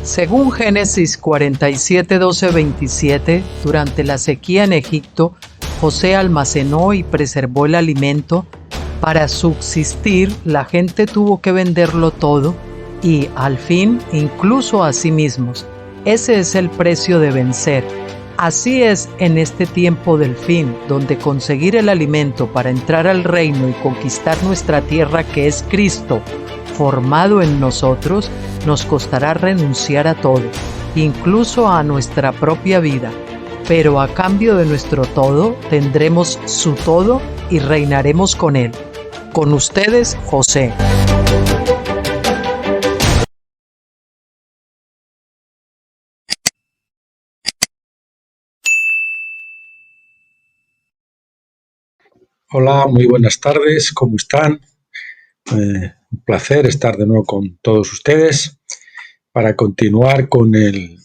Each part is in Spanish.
Según Génesis 47, 12, 27, durante la sequía en Egipto, José almacenó y preservó el alimento. Para subsistir, la gente tuvo que venderlo todo y, al fin, incluso a sí mismos. Ese es el precio de vencer. Así es en este tiempo del fin, donde conseguir el alimento para entrar al reino y conquistar nuestra tierra, que es Cristo, formado en nosotros, nos costará renunciar a todo, incluso a nuestra propia vida. Pero a cambio de nuestro todo, tendremos su todo y reinaremos con él. Con ustedes, José. Hola, muy buenas tardes, ¿cómo están? Un placer estar de nuevo con todos ustedes para continuar con el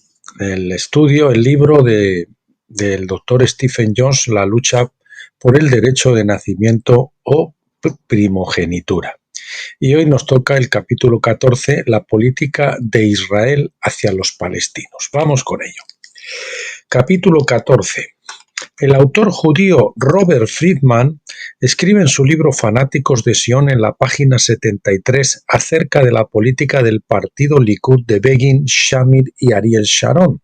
estudio, el libro del doctor Stephen Jones, La lucha por el derecho de nacimiento o primogenitura. Y hoy nos toca el capítulo 14, la política de Israel hacia los palestinos. Vamos con ello. Capítulo 14. El autor judío Robert Friedman escribe en su libro Fanáticos de Sion en la página 73 acerca de la política del partido Likud de Begin, Shamir y Ariel Sharon.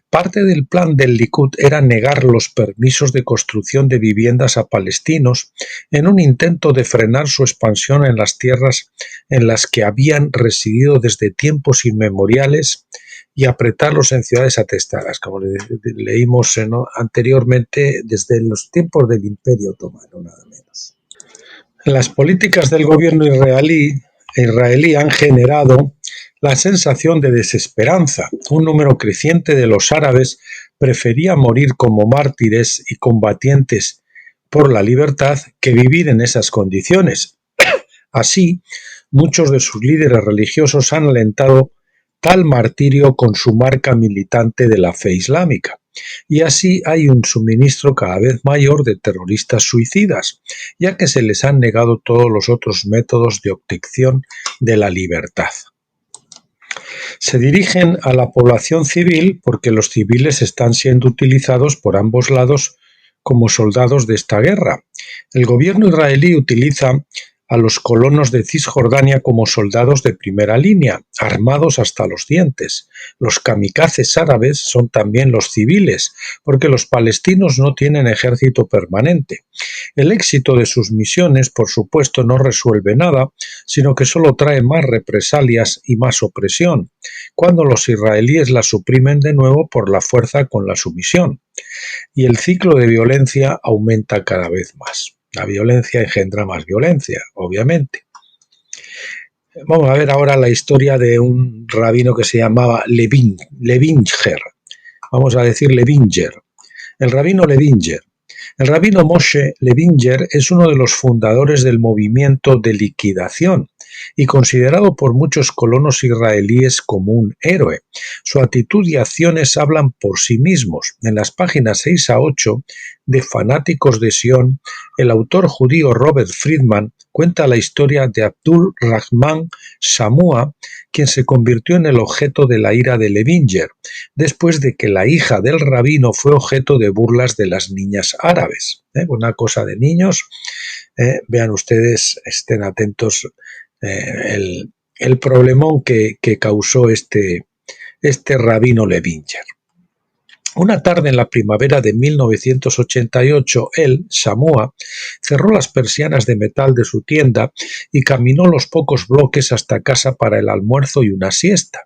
Parte del plan del Likud era negar los permisos de construcción de viviendas a palestinos en un intento de frenar su expansión en las tierras en las que habían residido desde tiempos inmemoriales y apretarlos en ciudades atestadas, como leímos anteriormente, desde los tiempos del Imperio Otomano, nada menos. Las políticas del gobierno israelí han generado la sensación de desesperanza. Un número creciente de los árabes prefería morir como mártires y combatientes por la libertad que vivir en esas condiciones. Así, muchos de sus líderes religiosos han alentado tal martirio con su marca militante de la fe islámica. Y así hay un suministro cada vez mayor de terroristas suicidas, ya que se les han negado todos los otros métodos de obtención de la libertad. Se dirigen a la población civil porque los civiles están siendo utilizados por ambos lados como soldados de esta guerra. El gobierno israelí utiliza a los colonos de Cisjordania como soldados de primera línea, armados hasta los dientes. Los kamikazes árabes son también los civiles, porque los palestinos no tienen ejército permanente. El éxito de sus misiones, por supuesto, no resuelve nada, sino que solo trae más represalias y más opresión, cuando los israelíes la suprimen de nuevo por la fuerza con la sumisión. Y el ciclo de violencia aumenta cada vez más. La violencia engendra más violencia, obviamente. Vamos a ver ahora la historia de un rabino que se llamaba Levinger. Vamos a decir Levinger. El rabino Levinger. El rabino Moshe Levinger es uno de los fundadores del movimiento de liquidación y considerado por muchos colonos israelíes como un héroe. Su actitud y acciones hablan por sí mismos. En las páginas 6 a 8 de Fanáticos de Sion, el autor judío Robert Friedman cuenta la historia de Abdul Rahman Shamua, quien se convirtió en el objeto de la ira de Levinger, después de que la hija del rabino fue objeto de burlas de las niñas árabes. Una cosa de niños. Vean ustedes, estén atentos el problemón que causó este rabino Levinger. Una tarde en la primavera de 1988, él, Shamua, cerró las persianas de metal de su tienda y caminó los pocos bloques hasta casa para el almuerzo y una siesta.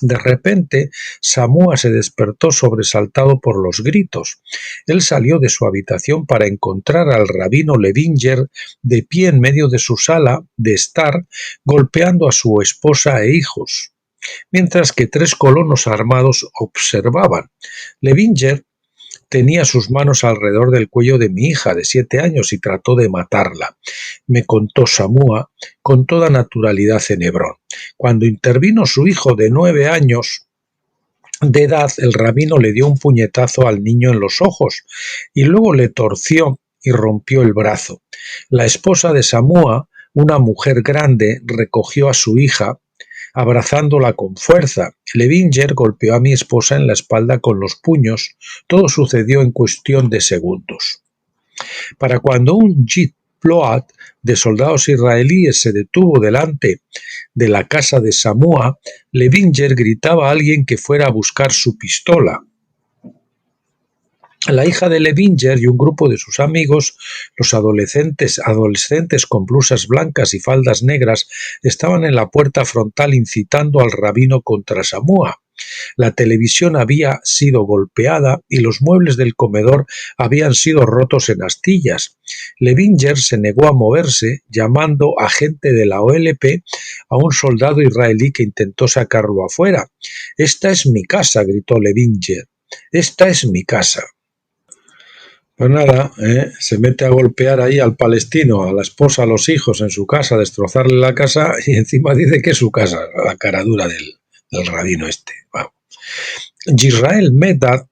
De repente, Shamua se despertó sobresaltado por los gritos. Él salió de su habitación para encontrar al rabino Levinger de pie en medio de su sala de estar, golpeando a su esposa e hijos, mientras que 3 colonos armados observaban. Levinger tenía sus manos alrededor del cuello de mi hija de 7 años y trató de matarla, me contó Shamua con toda naturalidad en Hebrón. Cuando intervino su hijo de 9 años de edad, el rabino le dio un puñetazo al niño en los ojos y luego le torció y rompió el brazo. La esposa de Shamua, una mujer grande, recogió a su hija, abrazándola con fuerza. Levinger golpeó a mi esposa en la espalda con los puños. Todo sucedió en cuestión de segundos. Para cuando un jeep Ploat de soldados israelíes se detuvo delante de la casa de Samua, Levinger gritaba a alguien que fuera a buscar su pistola. La hija de Levinger y un grupo de sus amigos, los adolescentes con blusas blancas y faldas negras, estaban en la puerta frontal incitando al rabino contra Samua. La televisión había sido golpeada y los muebles del comedor habían sido rotos en astillas. Levinger se negó a moverse, llamando a gente de la OLP a un soldado israelí que intentó sacarlo afuera. «Esta es mi casa», gritó Levinger. «Esta es mi casa». Pues nada, se mete a golpear ahí al palestino, a la esposa, a los hijos en su casa, a destrozarle la casa y encima dice que es su casa, la caradura del rabino este. Wow. Yisrael Medad,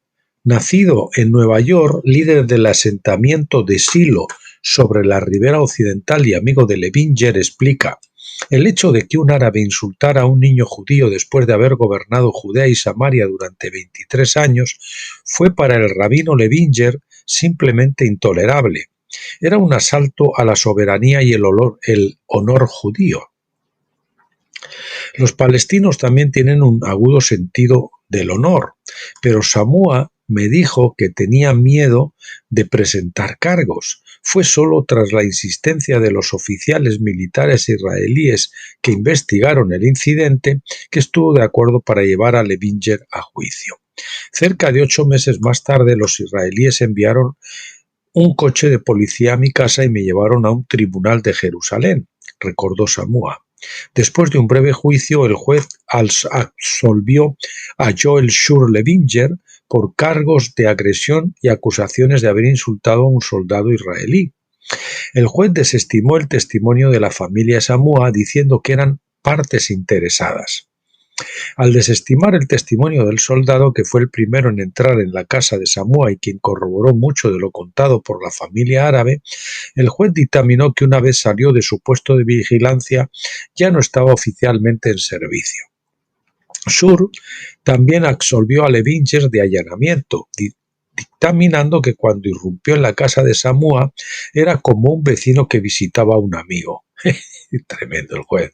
nacido en Nueva York, líder del asentamiento de Silo sobre la ribera occidental y amigo de Levinger, explica: el hecho de que un árabe insultara a un niño judío después de haber gobernado Judea y Samaria durante 23 años fue para el rabino Levinger simplemente intolerable. Era un asalto a la soberanía y el honor judío. Los palestinos también tienen un agudo sentido del honor, pero Samua me dijo que tenía miedo de presentar cargos. Fue solo tras la insistencia de los oficiales militares israelíes que investigaron el incidente que estuvo de acuerdo para llevar a Levinger a juicio. Cerca de 8 meses más tarde, los israelíes enviaron un coche de policía a mi casa y me llevaron a un tribunal de Jerusalén, recordó Samua. Después de un breve juicio, el juez absolvió a Joel Shur Levinger por cargos de agresión y acusaciones de haber insultado a un soldado israelí. El juez desestimó el testimonio de la familia Samua diciendo que eran partes interesadas. Al desestimar el testimonio del soldado, que fue el primero en entrar en la casa de Samua y quien corroboró mucho de lo contado por la familia árabe, el juez dictaminó que una vez salió de su puesto de vigilancia ya no estaba oficialmente en servicio. Shur también absolvió a Levinger de allanamiento, dictaminando que cuando irrumpió en la casa de Samua era como un vecino que visitaba a un amigo. Tremendo el juez.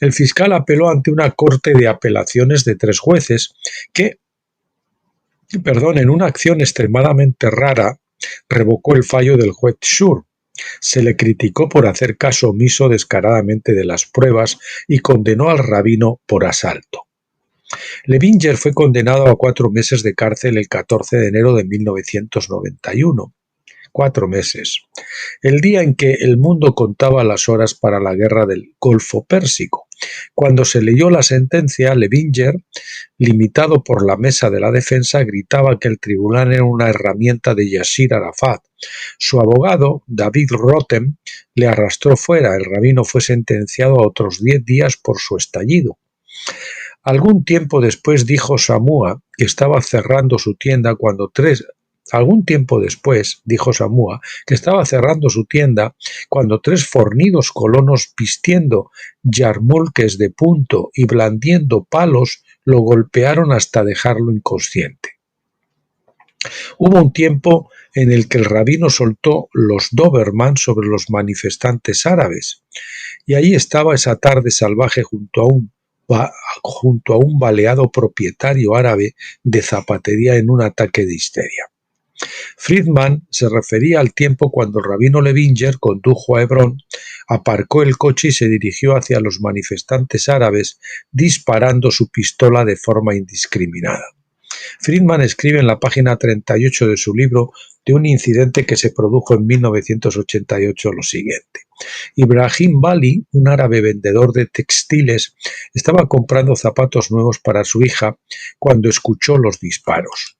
El fiscal apeló ante una corte de apelaciones de 3 jueces que, en una acción extremadamente rara, revocó el fallo del juez Shur. Se le criticó por hacer caso omiso descaradamente de las pruebas y condenó al rabino por asalto. Levinger fue condenado a 4 meses de cárcel el 14 de enero de 1991. 4 meses. El día en que el mundo contaba las horas para la guerra del Golfo Pérsico. Cuando se leyó la sentencia, Levinger, limitado por la mesa de la defensa, gritaba que el tribunal era una herramienta de Yasir Arafat. Su abogado, David Rotem, le arrastró fuera. El rabino fue sentenciado a otros 10 días por su estallido. Algún tiempo después dijo Samua que estaba cerrando su tienda cuando 3 fornidos colonos vistiendo yarmulques de punto y blandiendo palos lo golpearon hasta dejarlo inconsciente. Hubo un tiempo en el que el rabino soltó los Doberman sobre los manifestantes árabes, y allí estaba esa tarde salvaje junto a un baleado propietario árabe de zapatería en un ataque de histeria. Friedman se refería al tiempo cuando el rabino Levinger condujo a Hebrón, aparcó el coche y se dirigió hacia los manifestantes árabes disparando su pistola de forma indiscriminada. Friedman escribe en la página 38 de su libro de un incidente que se produjo en 1988 lo siguiente. Ibrahim Bali, un árabe vendedor de textiles, estaba comprando zapatos nuevos para su hija cuando escuchó los disparos.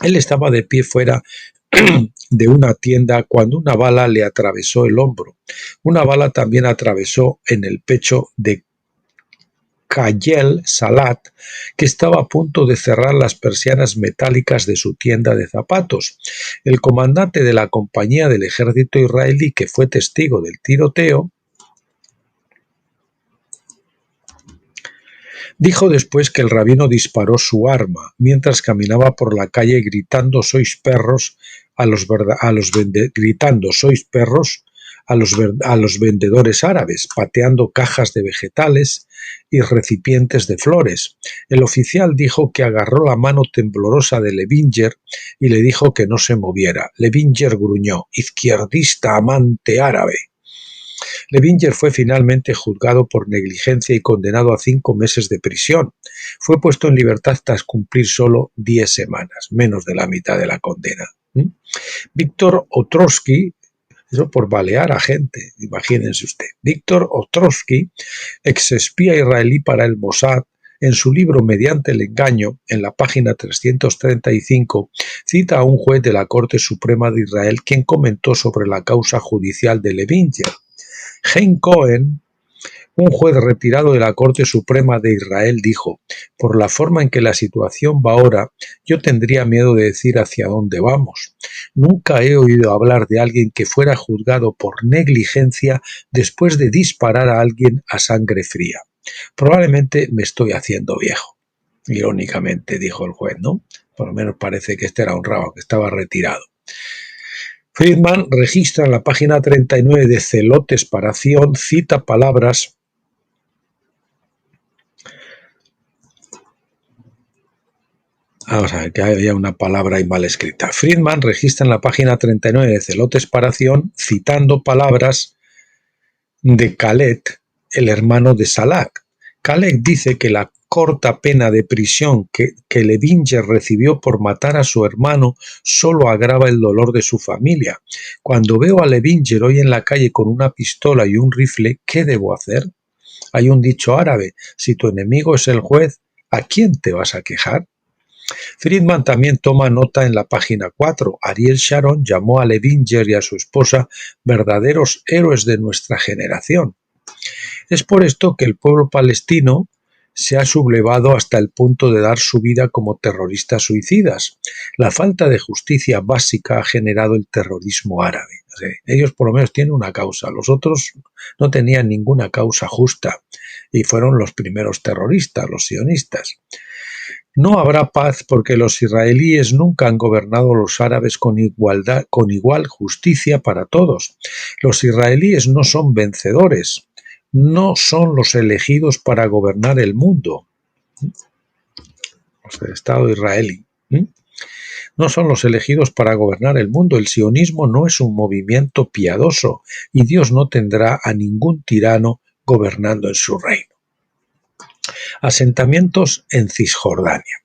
Él estaba de pie fuera de una tienda cuando una bala le atravesó el hombro. Una bala también atravesó en el pecho de Kayel Salat, que estaba a punto de cerrar las persianas metálicas de su tienda de zapatos. El comandante de la compañía del ejército israelí, que fue testigo del tiroteo, Dijo después que el rabino disparó su arma mientras caminaba por la calle gritando «sois perros» gritando «sois perros» a los vendedores árabes, pateando cajas de vegetales y recipientes de flores. El oficial dijo que agarró la mano temblorosa de Levinger y le dijo que no se moviera. Levinger gruñó: «izquierdista amante árabe». Levinger fue finalmente juzgado por negligencia y condenado a 5 meses de prisión. Fue puesto en libertad tras cumplir solo 10 semanas, menos de la mitad de la condena. Víctor Ostrovsky, eso por balear a gente, imagínense usted. Víctor Ostrovsky, exespía israelí para el Mossad, en su libro Mediante el engaño, en la página 335, cita a un juez de la Corte Suprema de Israel quien comentó sobre la causa judicial de Levinger. Hein Cohen, un juez retirado de la Corte Suprema de Israel, dijo: «Por la forma en que la situación va ahora, yo tendría miedo de decir hacia dónde vamos. Nunca he oído hablar de alguien que fuera juzgado por negligencia después de disparar a alguien a sangre fría. Probablemente me estoy haciendo viejo». Irónicamente, dijo el juez, ¿no? Por lo menos parece que este era honrado, que estaba retirado. Friedman registra en la página 39 de Celotes para Zion, cita palabras Vamos a ver, que había una palabra ahí mal escrita. Friedman registra en la página 39 de Celotes para Zion, citando palabras de Khaled, el hermano de Salah. Khaled dice que la corta pena de prisión que Levinger recibió por matar a su hermano solo agrava el dolor de su familia. Cuando veo a Levinger hoy en la calle con una pistola y un rifle, ¿qué debo hacer? Hay un dicho árabe: si tu enemigo es el juez, ¿a quién te vas a quejar? Friedman también toma nota en la página 4. Ariel Sharon llamó a Levinger y a su esposa verdaderos héroes de nuestra generación. Es por esto que el pueblo palestino se ha sublevado hasta el punto de dar su vida como terroristas suicidas. La falta de justicia básica ha generado el terrorismo árabe. O sea, ellos por lo menos tienen una causa, los otros no tenían ninguna causa justa y fueron los primeros terroristas, los sionistas. No habrá paz porque los israelíes nunca han gobernado a los árabes con igual justicia para todos. Los israelíes no son vencedores, no son los elegidos para gobernar el mundo. El Estado israelí. No son los elegidos para gobernar el mundo. El sionismo no es un movimiento piadoso y Dios no tendrá a ningún tirano gobernando en su reino. Asentamientos en Cisjordania.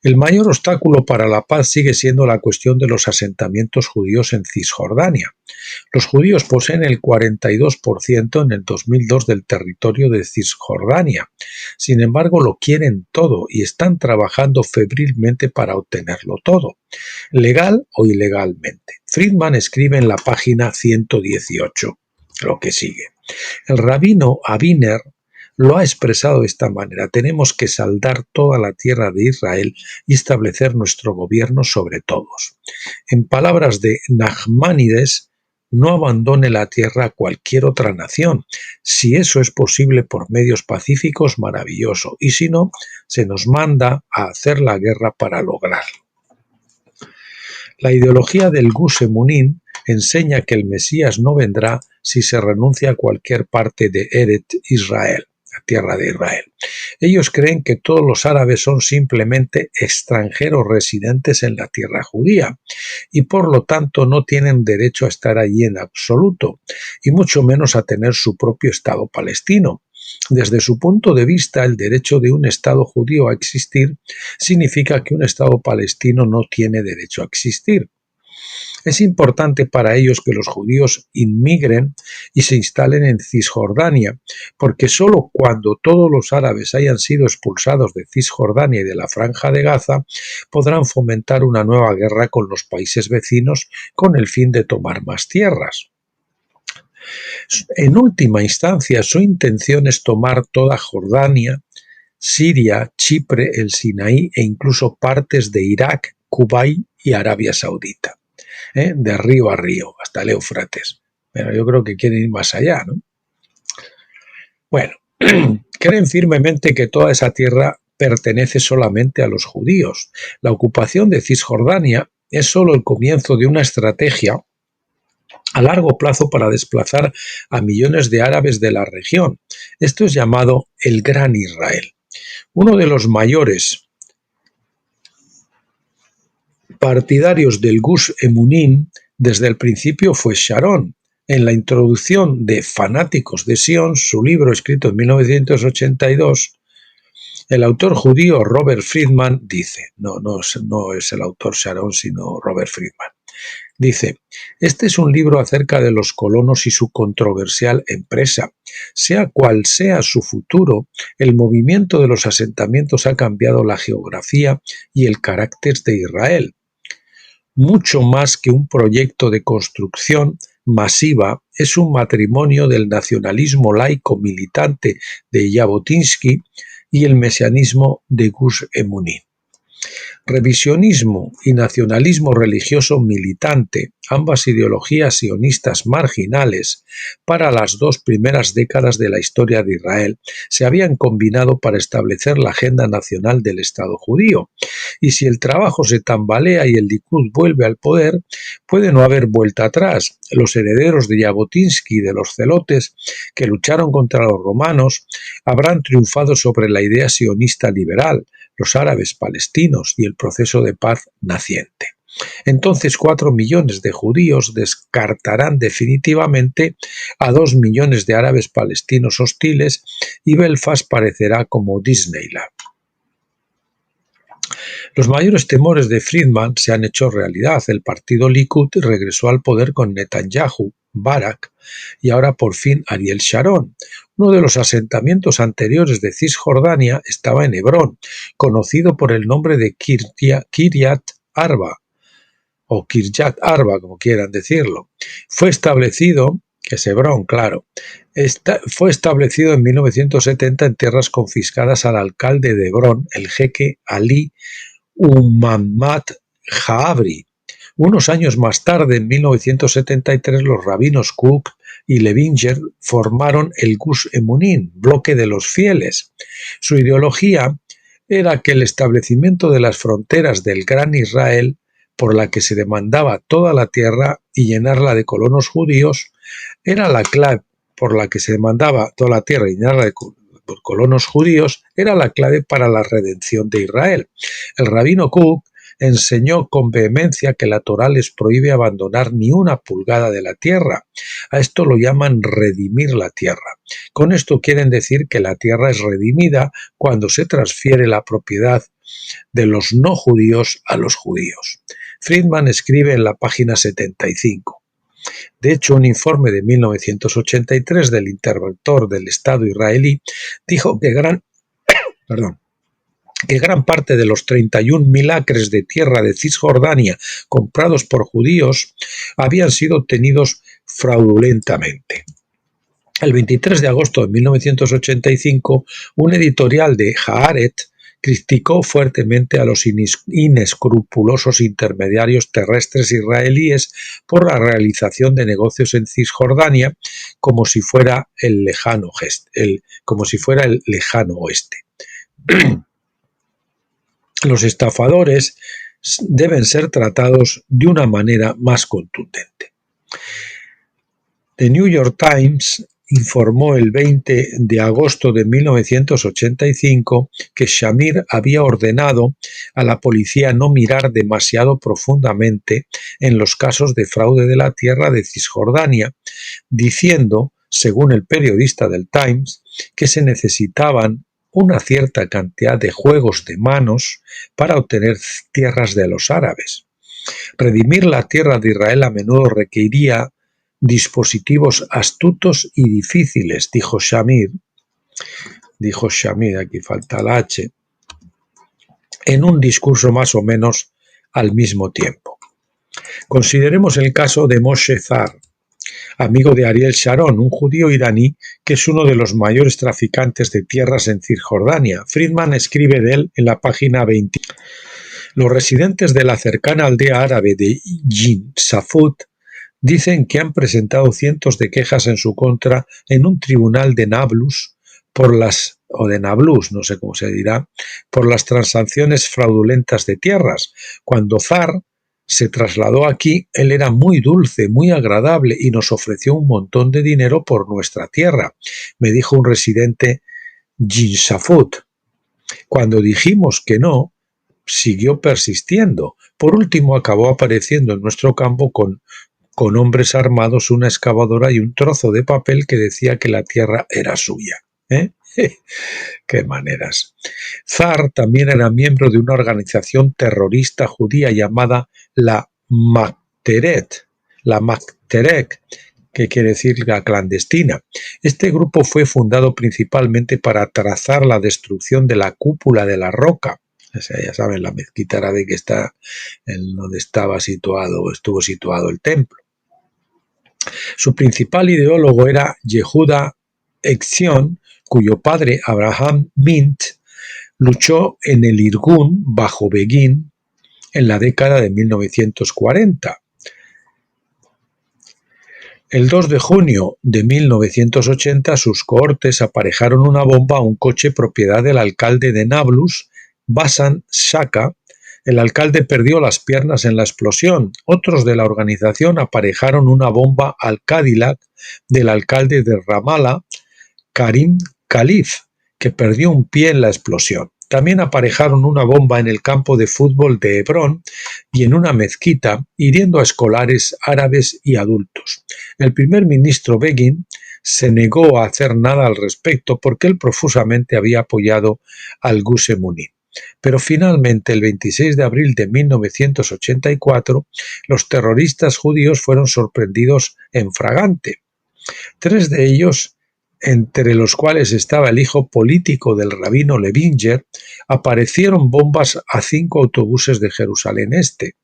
El mayor obstáculo para la paz sigue siendo la cuestión de los asentamientos judíos en Cisjordania. Los judíos poseen el 42% en el 2002 del territorio de Cisjordania. Sin embargo, lo quieren todo y están trabajando febrilmente para obtenerlo todo, legal o ilegalmente. Friedman escribe en la página 118 lo que sigue. El rabino Aviner lo ha expresado de esta manera: tenemos que saldar toda la tierra de Israel y establecer nuestro gobierno sobre todos. En palabras de Nachmanides, no abandone la tierra a cualquier otra nación. Si eso es posible por medios pacíficos, maravilloso, y si no, se nos manda a hacer la guerra para lograrlo. La ideología del Gus Emunim enseña que el Mesías no vendrá si se renuncia a cualquier parte de Eretz Israel, la tierra de Israel. Ellos creen que todos los árabes son simplemente extranjeros residentes en la tierra judía y por lo tanto no tienen derecho a estar allí en absoluto y mucho menos a tener su propio Estado palestino. Desde su punto de vista, el derecho de un Estado judío a existir significa que un Estado palestino no tiene derecho a existir. Es importante para ellos que los judíos inmigren y se instalen en Cisjordania, porque solo cuando todos los árabes hayan sido expulsados de Cisjordania y de la Franja de Gaza, podrán fomentar una nueva guerra con los países vecinos con el fin de tomar más tierras. En última instancia, su intención es tomar toda Jordania, Siria, Chipre, el Sinaí e incluso partes de Irak, Kuwait y Arabia Saudita. De río a río, hasta el Éufrates. Pero yo creo que quieren ir más allá, ¿no? Bueno, creen firmemente que toda esa tierra pertenece solamente a los judíos. La ocupación de Cisjordania es solo el comienzo de una estrategia a largo plazo para desplazar a millones de árabes de la región. Esto es llamado el Gran Israel. Uno de los mayores partidarios del Gush Emunim desde el principio fue Sharon. En la introducción de Fanáticos de Sion, su libro escrito en 1982, el autor judío Robert Friedman dice, no es el autor Sharon, sino Robert Friedman, dice: este es un libro acerca de los colonos y su controversial empresa. Sea cual sea su futuro, el movimiento de los asentamientos ha cambiado la geografía y el carácter de Israel. Mucho más que un proyecto de construcción masiva, es un matrimonio del nacionalismo laico militante de Jabotinsky y el mesianismo de Gush Emunim. Revisionismo y nacionalismo religioso militante, ambas ideologías sionistas marginales, para las dos primeras décadas de la historia de Israel, se habían combinado para establecer la agenda nacional del Estado judío. Y si el trabajo se tambalea y el Likud vuelve al poder, puede no haber vuelta atrás. Los herederos de Jabotinsky y de los celotes que lucharon contra los romanos habrán triunfado sobre la idea sionista liberal, los árabes palestinos y el proceso de paz naciente. Entonces 4 millones de judíos descartarán definitivamente a 2 millones de árabes palestinos hostiles y Belfast parecerá como Disneyland. Los mayores temores de Friedman se han hecho realidad. El partido Likud regresó al poder con Netanyahu, Barak y ahora por fin Ariel Sharon. Uno de los asentamientos anteriores de Cisjordania estaba en Hebrón, conocido por el nombre de Kiryat Arba, o Kiryat Arba, como quieran decirlo. Fue establecido, que es Hebrón, claro, fue establecido en 1970 en tierras confiscadas al alcalde de Hebrón, el jeque Ali Umamat Jaabri. Unos años más tarde, en 1973, los rabinos Kook y Levinger formaron el Gush Emunim, bloque de los fieles. Su ideología era que el establecimiento de las fronteras del Gran Israel, por la que se demandaba toda la tierra y llenarla de colonos judíos, era la clave por la que se demandaba toda la tierra y llenarla de colonos judíos, era la clave para la redención de Israel. El rabino Kook enseñó con vehemencia que la Torá les prohíbe abandonar ni una pulgada de la tierra. A esto lo llaman redimir la tierra. Con esto quieren decir que la tierra es redimida cuando se transfiere la propiedad de los no judíos a los judíos. Friedman escribe en la página 75. De hecho, un informe de 1983 del interventor del Estado israelí dijo que gran parte de los 31.000 acres de tierra de Cisjordania comprados por judíos habían sido obtenidos fraudulentamente. El 23 de agosto de 1985, un editorial de Haaretz criticó fuertemente a los inescrupulosos intermediarios terrestres israelíes por la realización de negocios en Cisjordania como si fuera el lejano oeste. Los estafadores deben ser tratados de una manera más contundente. The New York Times informó el 20 de agosto de 1985 que Shamir había ordenado a la policía no mirar demasiado profundamente en los casos de fraude de la tierra de Cisjordania, diciendo, según el periodista del Times, que se necesitaban una cierta cantidad de juegos de manos para obtener tierras de los árabes. Redimir la tierra de Israel a menudo requeriría dispositivos astutos y difíciles, dijo Shamir, aquí falta la H, en un discurso más o menos al mismo tiempo. Consideremos el caso de Moshe Zar, amigo de Ariel Sharon, un judío iraní que es uno de los mayores traficantes de tierras en Cisjordania. Friedman escribe de él en la página 20. Los residentes de la cercana aldea árabe de Jin Safut dicen que han presentado cientos de quejas en su contra en un tribunal de Nablus o de Nablus, no sé cómo se dirá, por las transacciones fraudulentas de tierras. Cuando Zar se trasladó aquí, él era muy dulce, muy agradable y nos ofreció un montón de dinero por nuestra tierra, me dijo un residente Jinsafut. Cuando dijimos que no, siguió persistiendo. Por último, acabó apareciendo en nuestro campo con hombres armados, una excavadora y un trozo de papel que decía que la tierra era suya. ¡Qué maneras! Zar también era miembro de una organización terrorista judía llamada la Makteret, que quiere decir la clandestina. Este grupo fue fundado principalmente para trazar la destrucción de la cúpula de la roca. O sea, ya saben, la mezquita árabe que está en donde estuvo situado el templo. Su principal ideólogo era Yehuda Etzion, cuyo padre, Abraham Mint, luchó en el Irgun bajo Begin en la década de 1940. El 2 de junio de 1980, sus cohortes aparejaron una bomba a un coche propiedad del alcalde de Nablus, Basan Shaka. El alcalde perdió las piernas en la explosión. Otros de la organización aparejaron una bomba al Cadillac del alcalde de Ramallah, Karim Khalif, que perdió un pie en la explosión. También aparejaron una bomba en el campo de fútbol de Hebrón y en una mezquita, hiriendo a escolares árabes y adultos. El primer ministro Begin se negó a hacer nada al respecto porque él profusamente había apoyado al Gush Emunim. Pero finalmente, el 26 de abril de 1984, los terroristas judíos fueron sorprendidos en fragante. 3 de ellos, entre los cuales estaba el hijo político del rabino Levinger, aparecieron bombas a 5 autobuses de Jerusalén Este.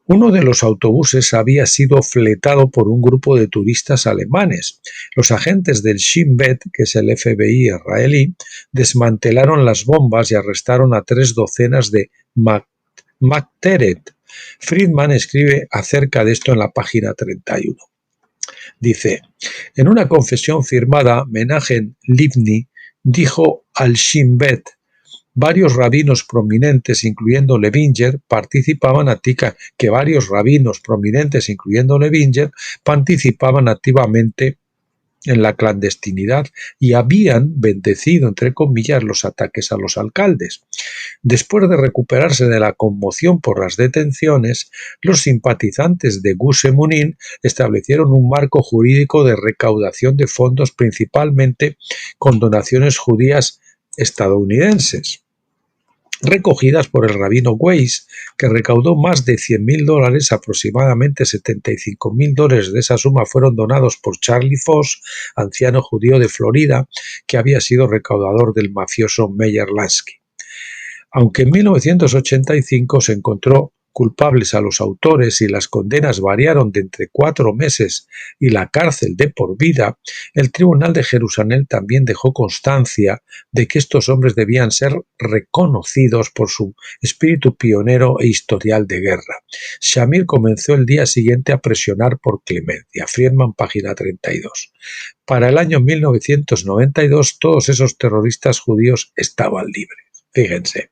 Uno de los autobuses había sido fletado por un grupo de turistas alemanes. Los agentes del Shin Bet, que es el FBI israelí, desmantelaron las bombas y arrestaron a 3 docenas de Makteret. Friedman escribe acerca de esto en la página 31. Dice, en una confesión firmada, Menachem Livni dijo al Shin Bet: varios rabinos prominentes, incluyendo Levinger, participaban activamente en la clandestinidad y habían bendecido, entre comillas, los ataques a los alcaldes. Después de recuperarse de la conmoción por las detenciones, los simpatizantes de Gush Emunim establecieron un marco jurídico de recaudación de fondos, principalmente con donaciones judías estadounidenses, recogidas por el rabino Weiss, que recaudó más de $100,000, aproximadamente $75,000 de esa suma fueron donados por Charlie Foss, anciano judío de Florida, que había sido recaudador del mafioso Meyer Lansky. Aunque en 1985 se encontró culpables a los autores y las condenas variaron de entre 4 meses y la cárcel de por vida, el Tribunal de Jerusalén también dejó constancia de que estos hombres debían ser reconocidos por su espíritu pionero e historial de guerra. Shamir comenzó el día siguiente a presionar por clemencia. Friedman, página 32. Para el año 1992, todos esos terroristas judíos estaban libres. Fíjense.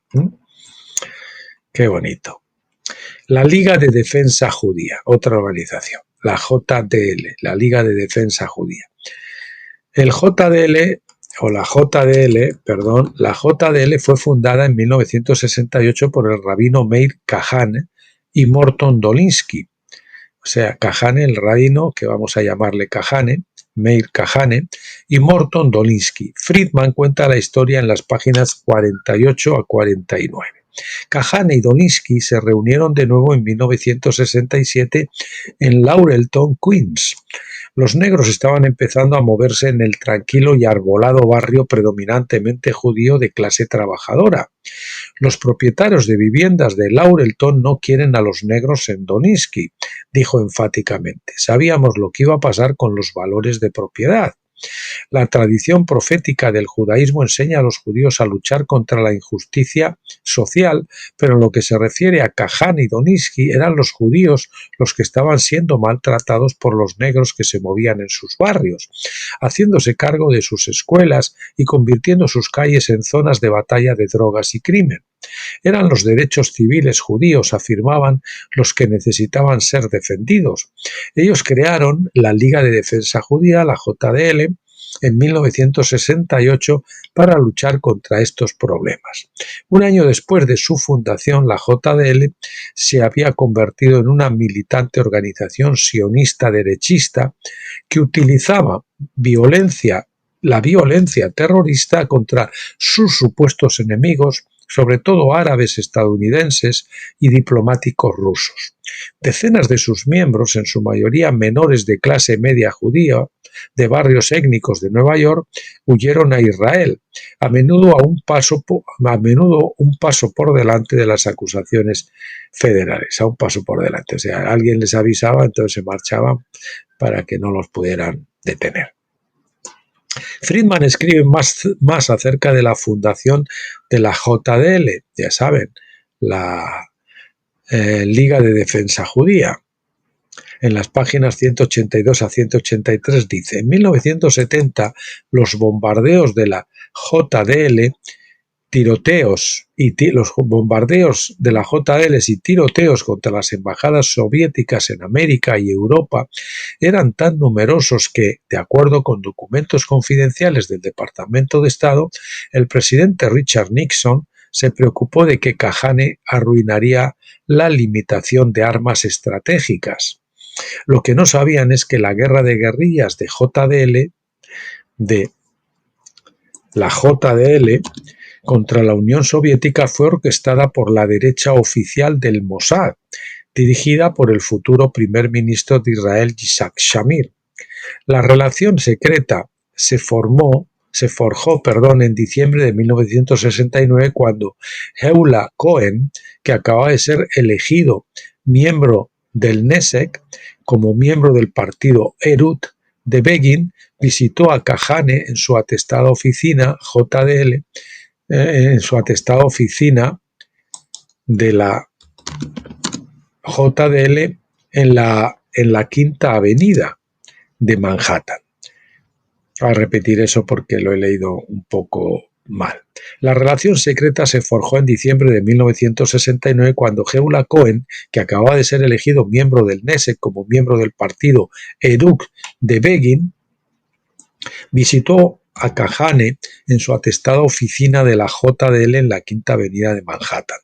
Qué bonito. La Liga de Defensa Judía, otra organización, la JDL, la Liga de Defensa Judía. La JDL fue fundada en 1968 por el rabino Meir Kahane y Morton Dolinsky. O sea, Kahane, el rabino, que vamos a llamarle Kahane, Meir Kahane, y Morton Dolinsky. Friedman cuenta la historia en las páginas 48 a 49. Kahane y Dolinsky se reunieron de nuevo en 1967 en Laurelton, Queens. Los negros estaban empezando a moverse en el tranquilo y arbolado barrio predominantemente judío de clase trabajadora. Los propietarios de viviendas de Laurelton no quieren a los negros en Dolinsky, dijo enfáticamente. Sabíamos lo que iba a pasar con los valores de propiedad. La tradición profética del judaísmo enseña a los judíos a luchar contra la injusticia social, pero en lo que se refiere a Kahane y Donitzky eran los judíos los que estaban siendo maltratados por los negros que se movían en sus barrios, haciéndose cargo de sus escuelas y convirtiendo sus calles en zonas de batalla de drogas y crimen. Eran los derechos civiles judíos, afirmaban, los que necesitaban ser defendidos. Ellos crearon la Liga de Defensa Judía, la JDL, en 1968 para luchar contra estos problemas. Un año después de su fundación, la JDL se había convertido en una militante organización sionista derechista que utilizaba la violencia terrorista contra sus supuestos enemigos, sobre todo árabes, estadounidenses y diplomáticos rusos. Decenas de sus miembros, en su mayoría menores de clase media judía, de barrios étnicos de Nueva York, huyeron a Israel, a menudo un paso por delante de las acusaciones federales, a un paso por delante. O sea, alguien les avisaba, entonces se marchaban para que no los pudieran detener. Friedman escribe más acerca de la fundación de la JDL, ya saben, la Liga de Defensa Judía. En las páginas 182 a 183 dice: en 1970 los bombardeos de la JDL, los bombardeos de la JDL y tiroteos contra las embajadas soviéticas en América y Europa eran tan numerosos que, de acuerdo con documentos confidenciales del Departamento de Estado, el presidente Richard Nixon se preocupó de que Kahane arruinaría la limitación de armas estratégicas. Lo que no sabían es que la guerra de guerrillas de la JDL contra la Unión Soviética fue orquestada por la derecha oficial del Mossad, dirigida por el futuro primer ministro de Israel, Yitzhak Shamir. La relación secreta se forjó en diciembre de 1969 cuando Geulah Cohen, que acababa de ser elegido miembro del Knesset como miembro del partido Herut de Begin, visitó a Kahane en su atestada oficina JDL, en su atestada oficina de la JDL en la Quinta Avenida de Manhattan. Voy a repetir eso porque lo he leído un poco mal. La relación secreta se forjó en diciembre de 1969 cuando Geulah Cohen, que acababa de ser elegido miembro del Knesset como miembro del partido Herut de Begin, visitó a Kahane en su atestada oficina de la JDL en la Quinta Avenida de Manhattan.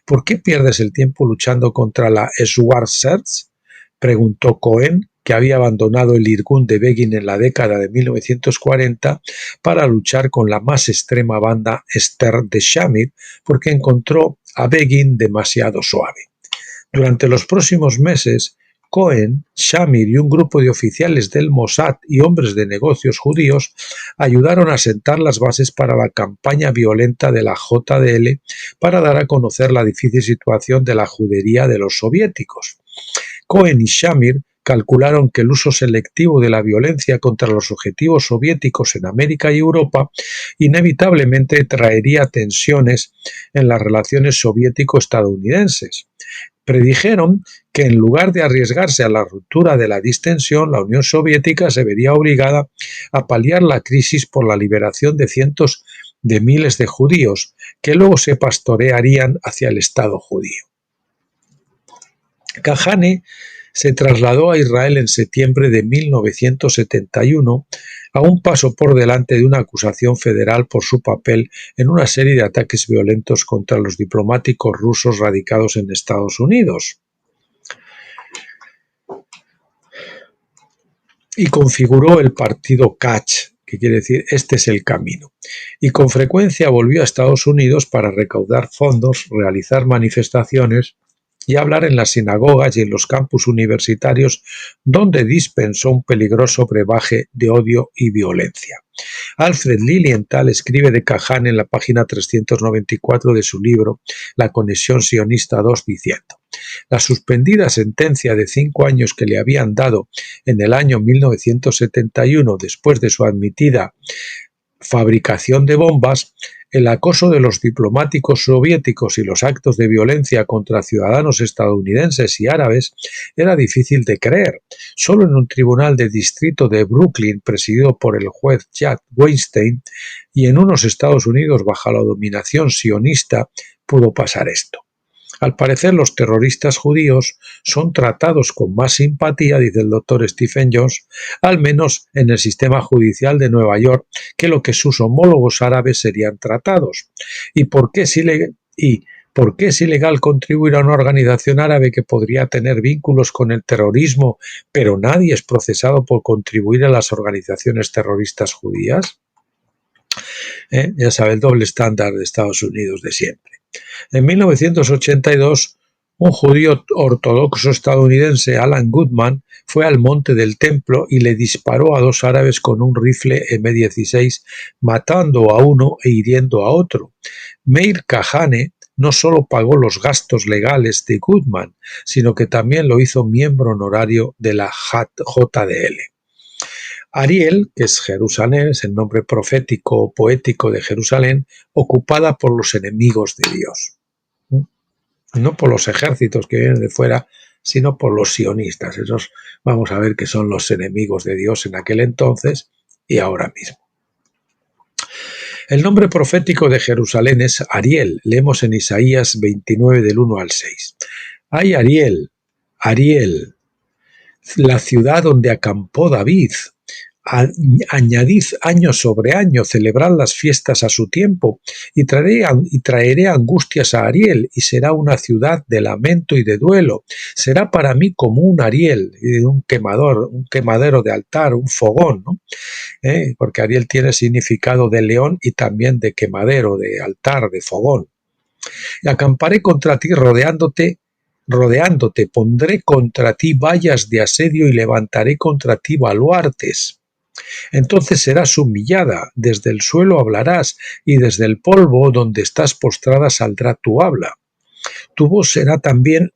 ¿Por qué pierdes el tiempo luchando contra la Swart Shirts?, preguntó Cohen, que había abandonado el Irgun de Begin en la década de 1940 para luchar con la más extrema banda Esther de Shamir, porque encontró a Begin demasiado suave. Durante los próximos meses, Cohen, Shamir y un grupo de oficiales del Mossad y hombres de negocios judíos ayudaron a sentar las bases para la campaña violenta de la JDL para dar a conocer la difícil situación de la judería de los soviéticos. Cohen y Shamir calcularon que el uso selectivo de la violencia contra los objetivos soviéticos en América y Europa inevitablemente traería tensiones en las relaciones soviético-estadounidenses. Predijeron que en lugar de arriesgarse a la ruptura de la distensión, la Unión Soviética se vería obligada a paliar la crisis por la liberación de cientos de miles de judíos, que luego se pastorearían hacia el Estado judío. Kahane se trasladó a Israel en septiembre de 1971, a un paso por delante de una acusación federal por su papel en una serie de ataques violentos contra los diplomáticos rusos radicados en Estados Unidos. Y configuró el partido Kach, que quiere decir este es el camino. Y con frecuencia volvió a Estados Unidos para recaudar fondos, realizar manifestaciones y hablar en las sinagogas y en los campus universitarios, donde dispensó un peligroso brebaje de odio y violencia. Alfred Lilienthal escribe de Kahane en la página 394 de su libro La conexión sionista 2 diciendo: la suspendida sentencia de 5 años que le habían dado en el año 1971 después de su admitida fabricación de bombas, el acoso de los diplomáticos soviéticos y los actos de violencia contra ciudadanos estadounidenses y árabes era difícil de creer. Solo en un tribunal de distrito de Brooklyn, presidido por el juez Chad Weinstein, y en unos Estados Unidos bajo la dominación sionista, pudo pasar esto. Al parecer, los terroristas judíos son tratados con más simpatía, dice el doctor Stephen Jones, al menos en el sistema judicial de Nueva York, que lo que sus homólogos árabes serían tratados. ¿Y por qué es ilegal contribuir a una organización árabe que podría tener vínculos con el terrorismo, pero nadie es procesado por contribuir a las organizaciones terroristas judías? Ya sabe, el doble estándar de Estados Unidos de siempre. En 1982, un judío ortodoxo estadounidense, Alan Goodman, fue al Monte del Templo y le disparó a 2 árabes con un rifle M16, matando a uno e hiriendo a otro. Meir Kahane no solo pagó los gastos legales de Goodman, sino que también lo hizo miembro honorario de la JDL. Ariel, que es Jerusalén, es el nombre profético o poético de Jerusalén, ocupada por los enemigos de Dios. No por los ejércitos que vienen de fuera, sino por los sionistas. Esos vamos a ver que son los enemigos de Dios en aquel entonces y ahora mismo. El nombre profético de Jerusalén es Ariel. Leemos en Isaías 29 del 1 al 6. ¡Ay, Ariel! Ariel, la ciudad donde acampó David. Añadid año sobre año, celebrad las fiestas a su tiempo, y traeré angustias a Ariel, y será una ciudad de lamento y de duelo. Será para mí como un Ariel, un quemadero de altar, un fogón, ¿no? Porque Ariel tiene significado de león y también de quemadero, de altar, de fogón. Y acamparé contra ti rodeándote, pondré contra ti vallas de asedio y levantaré contra ti baluartes. Entonces serás humillada, desde el suelo hablarás, y desde el polvo donde estás postrada saldrá tu habla. Tu voz será también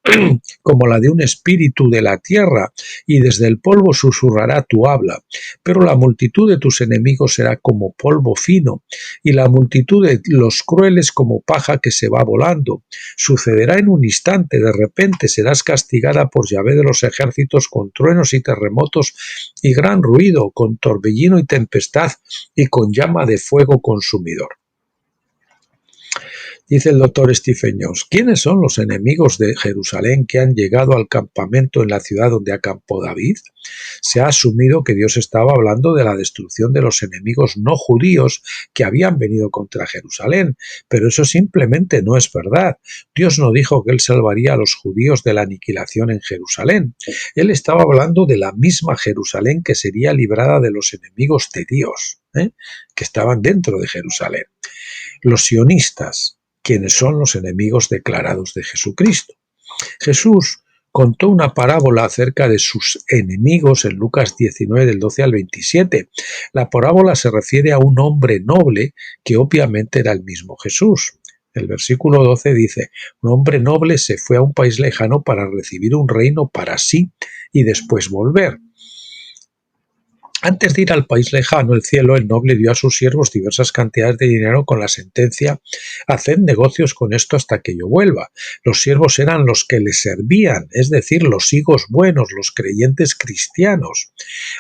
como la de un espíritu de la tierra, y desde el polvo susurrará tu habla. Pero la multitud de tus enemigos será como polvo fino, y la multitud de los crueles como paja que se va volando. Sucederá en un instante, de repente serás castigada por Yahvé de los ejércitos con truenos y terremotos y gran ruido, con torbellino y tempestad, y con llama de fuego consumidor. Dice el doctor Stephen Jones, ¿quiénes son los enemigos de Jerusalén que han llegado al campamento en la ciudad donde acampó David? Se ha asumido que Dios estaba hablando de la destrucción de los enemigos no judíos que habían venido contra Jerusalén, pero eso simplemente no es verdad. Dios no dijo que Él salvaría a los judíos de la aniquilación en Jerusalén. Él estaba hablando de la misma Jerusalén que sería librada de los enemigos de Dios, que estaban dentro de Jerusalén. Los sionistas, quienes son los enemigos declarados de Jesucristo. Jesús contó una parábola acerca de sus enemigos en Lucas 19 del 12 al 27. La parábola se refiere a un hombre noble que obviamente era el mismo Jesús. El versículo 12 dice, un hombre noble se fue a un país lejano para recibir un reino para sí y después volver. Antes de ir al país lejano, el cielo, el noble dio a sus siervos diversas cantidades de dinero con la sentencia: haced negocios con esto hasta que yo vuelva. Los siervos eran los que le servían, es decir, los higos buenos, los creyentes cristianos.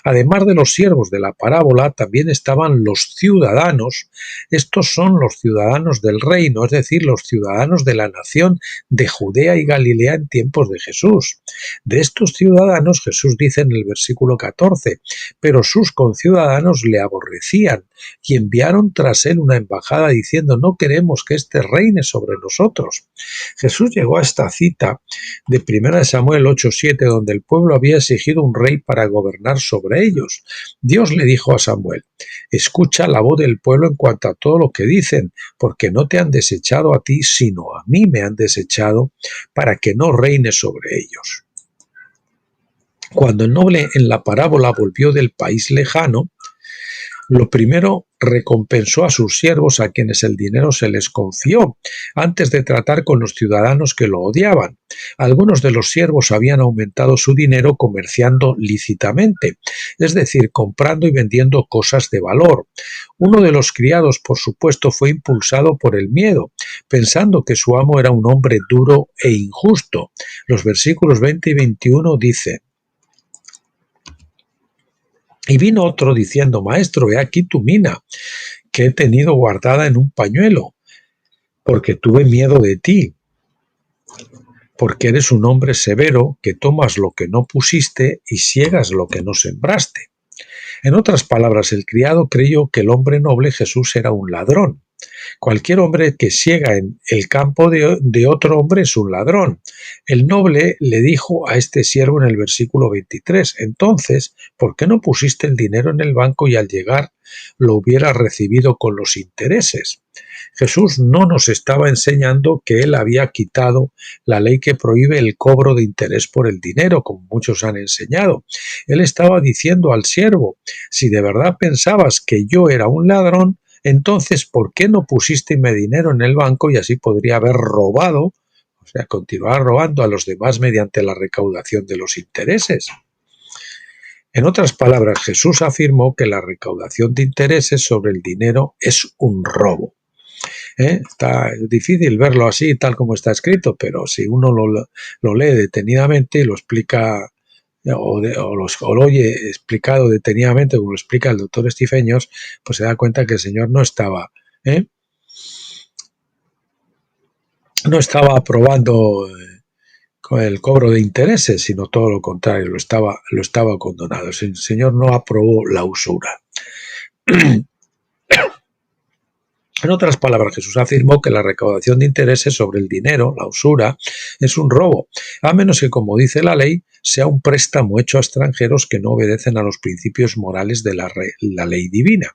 Además de los siervos de la parábola, también estaban los ciudadanos. Estos son los ciudadanos del reino, es decir, los ciudadanos de la nación de Judea y Galilea en tiempos de Jesús. De estos ciudadanos, Jesús dice en el versículo 14, pero sus conciudadanos le aborrecían y enviaron tras él una embajada diciendo: no queremos que éste reine sobre nosotros. Jesús llegó a esta cita de 1 Samuel 8:7, donde el pueblo había exigido un rey para gobernar sobre ellos. Dios le dijo a Samuel: escucha la voz del pueblo en cuanto a todo lo que dicen, porque no te han desechado a ti, sino a mí me han desechado para que no reine sobre ellos. Cuando el noble en la parábola volvió del país lejano, Lo primero, recompensó a sus siervos a quienes el dinero se les confió, antes de tratar con los ciudadanos que lo odiaban. Algunos de los siervos habían aumentado su dinero comerciando lícitamente, es decir, comprando y vendiendo cosas de valor. Uno de los criados, por supuesto, fue impulsado por el miedo, pensando que su amo era un hombre duro e injusto. Los versículos 20 y 21 dice: y vino otro diciendo: Maestro, he aquí tu mina, que he tenido guardada en un pañuelo, porque tuve miedo de ti, porque eres un hombre severo, que tomas lo que no pusiste y siegas lo que no sembraste. En otras palabras, el criado creyó que el hombre noble Jesús era un ladrón. Cualquier hombre que siega en el campo de otro hombre es un ladrón. El noble le dijo a este siervo en el versículo 23: entonces, ¿por qué no pusiste el dinero en el banco y al llegar lo hubieras recibido con los intereses? Jesús no nos estaba enseñando que él había quitado la ley que prohíbe el cobro de interés por el dinero, como muchos han enseñado. Él estaba diciendo al siervo: si de verdad pensabas que yo era un ladrón, entonces, ¿por qué no pusiste mi dinero en el banco y así podría haber robado, o sea, continuar robando a los demás mediante la recaudación de los intereses? En otras palabras, Jesús afirmó que la recaudación de intereses sobre el dinero es un robo. Está difícil verlo así, tal como está escrito, pero si uno lo lee detenidamente y lo explica o lo oye explicado detenidamente, como lo explica el doctor Estifeños, pues se da cuenta que el Señor no estaba aprobando con el cobro de intereses, sino todo lo contrario, lo estaba condenado. El Señor no aprobó la usura. En otras palabras, Jesús afirmó que la recaudación de intereses sobre el dinero, la usura, es un robo, a menos que, como dice la ley, sea un préstamo hecho a extranjeros que no obedecen a los principios morales de la ley divina.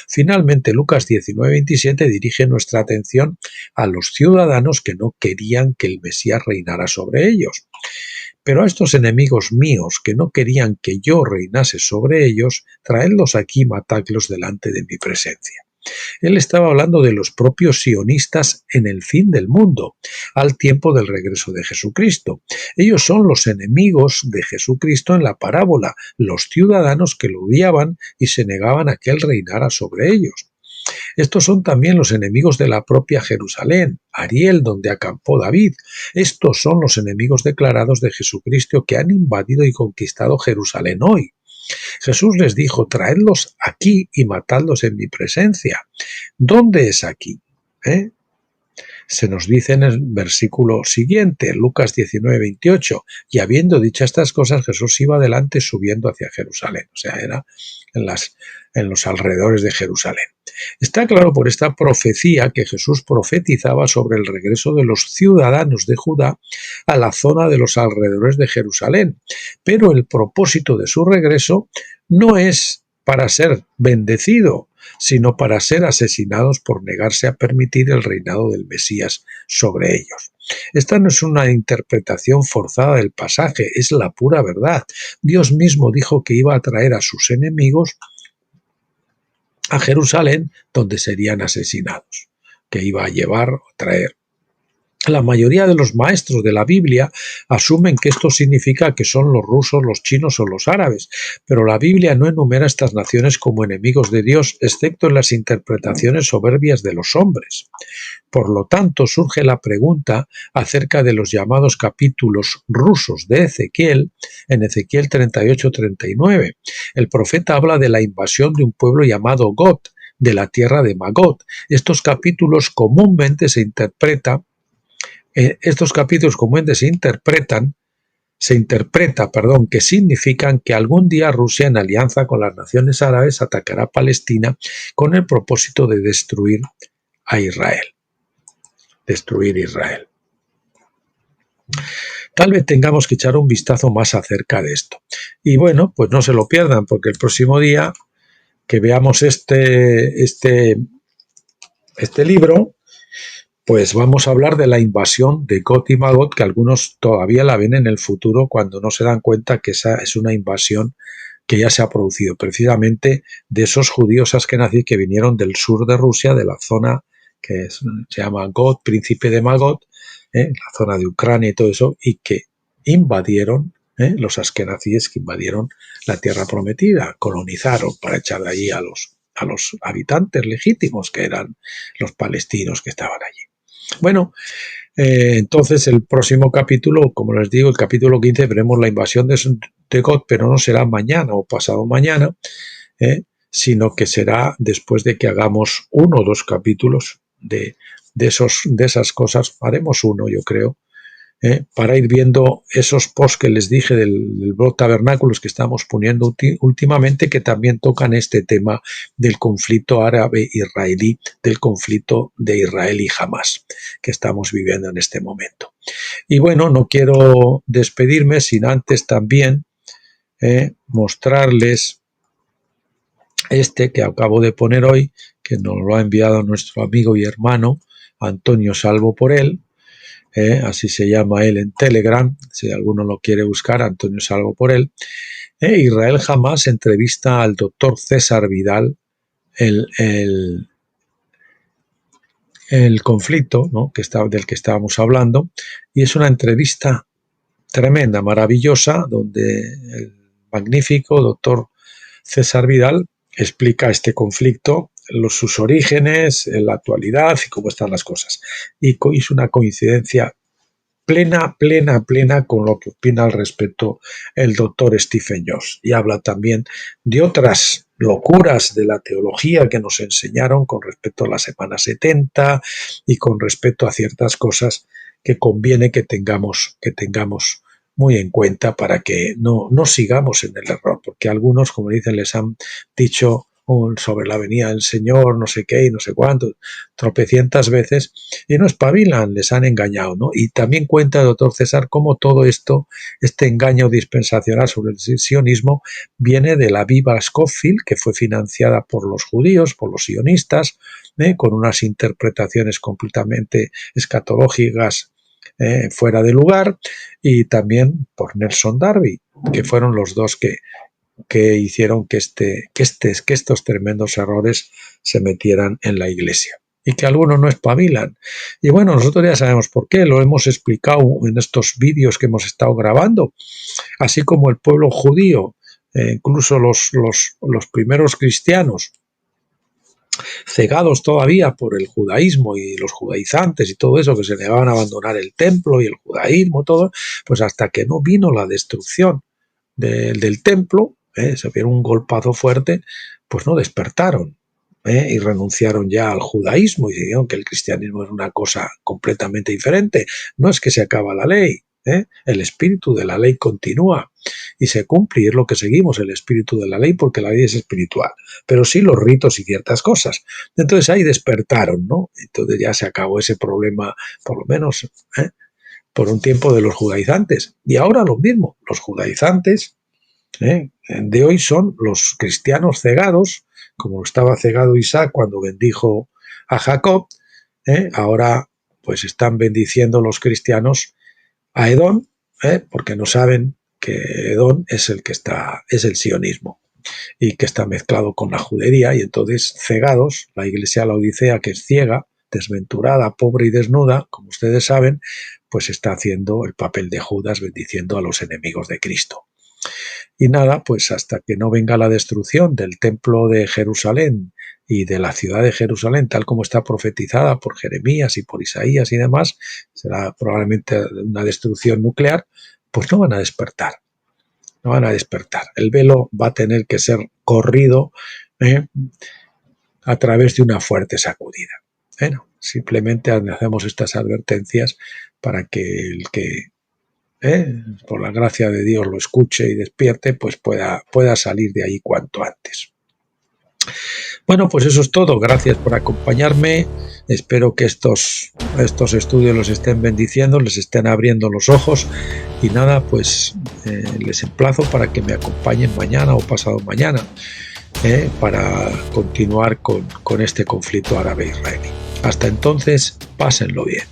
Finalmente, Lucas 19:27 dirige nuestra atención a los ciudadanos que no querían que el Mesías reinara sobre ellos. Pero a estos enemigos míos que no querían que yo reinase sobre ellos, traedlos aquí y matadlos delante de mi presencia. Él estaba hablando de los propios sionistas en el fin del mundo, al tiempo del regreso de Jesucristo. Ellos son los enemigos de Jesucristo en la parábola, los ciudadanos que lo odiaban y se negaban a que él reinara sobre ellos. Estos son también los enemigos de la propia Jerusalén, Ariel, donde acampó David. Estos son los enemigos declarados de Jesucristo que han invadido y conquistado Jerusalén hoy. Jesús les dijo: traedlos aquí y matadlos en mi presencia. ¿Dónde es aquí? Se nos dice en el versículo siguiente, Lucas 19:28, y habiendo dicho estas cosas, Jesús iba adelante subiendo hacia Jerusalén, o sea, era en los alrededores de Jerusalén. Está claro por esta profecía que Jesús profetizaba sobre el regreso de los ciudadanos de Judá a la zona de los alrededores de Jerusalén, pero el propósito de su regreso no es para ser bendecido, sino para ser asesinados por negarse a permitir el reinado del Mesías sobre ellos. Esta no es una interpretación forzada del pasaje, es la pura verdad. Dios mismo dijo que iba a traer a sus enemigos a Jerusalén, donde serían asesinados, que iba a llevar o traer. La mayoría de los maestros de la Biblia asumen que esto significa que son los rusos, los chinos o los árabes, pero la Biblia no enumera a estas naciones como enemigos de Dios, excepto en las interpretaciones soberbias de los hombres. Por lo tanto, surge la pregunta acerca de los llamados capítulos rusos de Ezequiel, en Ezequiel 38-39. El profeta habla de la invasión de un pueblo llamado Gog, de la tierra de Magog. Estos capítulos comúnmente se interpreta que significan que algún día Rusia, en alianza con las naciones árabes, atacará Palestina con el propósito de destruir Israel. Tal vez tengamos que echar un vistazo más acerca de esto. Y bueno, pues no se lo pierdan, porque el próximo día que veamos este libro, pues vamos a hablar de la invasión de Gog y Magog, que algunos todavía la ven en el futuro cuando no se dan cuenta que esa es una invasión que ya se ha producido, precisamente de esos judíos askenazí que vinieron del sur de Rusia, de la zona que se llama God, príncipe de Magod, la zona de Ucrania y todo eso, y que invadieron, los askenazíes que invadieron la tierra prometida, colonizaron para echar de allí a los habitantes legítimos, que eran los palestinos que estaban allí. Bueno, entonces el próximo capítulo, como les digo, el capítulo 15, veremos la invasión de God, pero no será mañana o pasado mañana, sino que será después de que hagamos 1 o 2 capítulos de esas cosas. Haremos uno, yo creo, para ir viendo esos posts que les dije del blog Tabernáculos que estamos poniendo últimamente, que también tocan este tema del conflicto árabe-israelí, del conflicto de Israel y Hamás que estamos viviendo en este momento. Y bueno, no quiero despedirme sin antes también mostrarles este que acabo de poner hoy, que nos lo ha enviado nuestro amigo y hermano Antonio Salvo por él. Así se llama él en Telegram, si alguno lo quiere buscar, Antonio Salvo por él. Israel Hamás entrevista al doctor César Vidal el conflicto, ¿no?, del que estábamos hablando, y es una entrevista tremenda, maravillosa, donde el magnífico doctor César Vidal explica este conflicto, sus orígenes, la actualidad y cómo están las cosas. Y es una coincidencia plena con lo que opina al respecto el doctor Stephen Jones. Y habla también de otras locuras de la teología que nos enseñaron con respecto a la semana 70 y con respecto a ciertas cosas que conviene que tengamos muy en cuenta para que no sigamos en el error, porque algunos, como dicen, les han dicho sobre la venida del Señor, no sé qué y no sé cuánto, tropecientas veces, y no espabilan, les han engañado, ¿no? Y también cuenta el doctor César cómo todo esto, este engaño dispensacional sobre el sionismo, viene de la Viva Scofield, que fue financiada por los judíos, por los sionistas, con unas interpretaciones completamente escatológicas fuera de lugar, y también por Nelson Darby, que fueron los dos que hicieron que estos tremendos errores se metieran en la iglesia y que algunos no espabilan. Y bueno, nosotros ya sabemos por qué, lo hemos explicado en estos vídeos que hemos estado grabando, así como el pueblo judío, incluso los primeros cristianos, cegados todavía por el judaísmo y los judaizantes y todo eso, que se negaban a abandonar el templo y el judaísmo, todo, pues hasta que no vino la destrucción del templo, se vieron un golpazo fuerte, pues no despertaron y renunciaron ya al judaísmo y dijeron que el cristianismo es una cosa completamente diferente. No es que se acaba la ley, el espíritu de la ley continúa y se cumple, y es lo que seguimos, el espíritu de la ley, porque la ley es espiritual, pero sí los ritos y ciertas cosas. Entonces ahí despertaron, ¿no? Entonces ya se acabó ese problema, por lo menos por un tiempo, de los judaizantes. Y ahora lo mismo, los judaizantes de hoy son los cristianos cegados, como estaba cegado Isaac cuando bendijo a Jacob. Ahora pues están bendiciendo los cristianos a Edom, porque no saben que Edom es el sionismo y que está mezclado con la judería, y entonces cegados, la iglesia laodicea, que es ciega, desventurada, pobre y desnuda, como ustedes saben, pues está haciendo el papel de Judas, bendiciendo a los enemigos de Cristo. Y nada, pues hasta que no venga la destrucción del templo de Jerusalén y de la ciudad de Jerusalén, tal como está profetizada por Jeremías y por Isaías y demás, será probablemente una destrucción nuclear, pues no van a despertar. No van a despertar. El velo va a tener que ser corrido a través de una fuerte sacudida. Bueno, simplemente hacemos estas advertencias para que el que por la gracia de Dios lo escuche y despierte, pues pueda salir de ahí cuanto antes. Bueno, pues eso es todo. Gracias por acompañarme. Espero que estos estudios los estén bendiciendo, les estén abriendo los ojos, y nada, pues les emplazo para que me acompañen mañana o pasado mañana para continuar con este conflicto árabe-israelí. Hasta entonces, pásenlo bien.